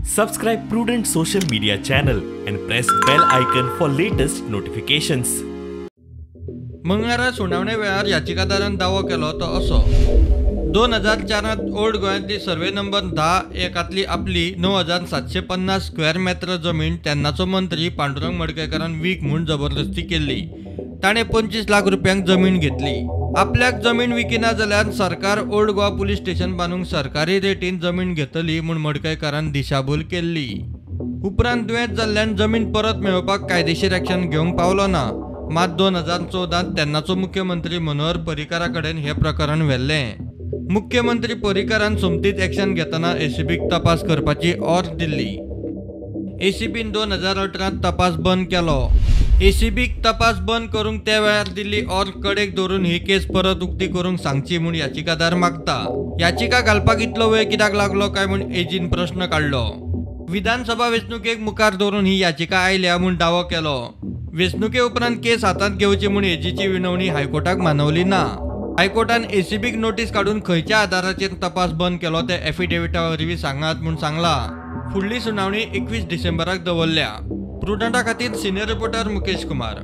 Subscribe Prudent social media channel and press bell icon for latest notifications. मंगळारा सुनावणे वेळार याचिकादारान दावो केलो तो असो 2004 ओल्ड गोंयांतली सर्वे नंबर 10 एकातली आपली 9750 स्क्वेअर मीटर जमीन तेन्नाचो मंत्री पांडुरंग मडकयकारान वीक म्हूण जबरदस्ती केल्ली। ताणें 25 लाख रुपयांक जमीन घेतली। आपल्याक जमीन विकिना जाल्यार सरकार ओल्ड गोवा पुलीस स्टेशन बांदूंक सरकारी रेटीन जमीन घेतली म्हूण मडकयकारान दिशाभूल केल्ली। उपरांत दुयेंत जाल्ल्यान जमीन परत मेळोवपाक कायदेशीर एक्शन घेवंक पावलो ना। मात 2014 तेन्नाचो मुख्यमंत्री मनोहर पर्रीकारा कडेन हे प्रकरण व्हेल्लें। मुख्यमंत्री पर्रीकारान सोमतीत एक्शन घेतना एसीबीक तपास करपाची ऑर्डर दिल्ली। एसीबीन 2018 तपास बंद केलो। एसीबीक तपास बंद करूंक त्या वेळार दिल्ली ऑर्डर कडेक दवरून ही केस परत उक्ती करूंक सांगची म्हूण याचिकादार मागता। याचिका घालपाक इतलो वेळ कित्याक लागलो काय म्हूण एजीन प्रश्न काडलो। विधानसभा वेंचणुकेक मुखार दवरून ही याचिका आयल्या म्हूण दावो केलो। वेंचणुके उपरांत केस हातांत घेवची म्हूण एजीची विनवणी हायकोर्टाक मानवली ना। हायकोर्टान एसीबीक नोटीस काडून खंयच्या आधाराचेर तपास बंद केलो ते एफिडेविटा वरवीं सांगात म्हूण सांगला। फुडली सुनावणी 21 डिसेंबराक दवरल्या। प्रुडंटा खातीर सिनियर रिपोर्टर मुकेश कुमार।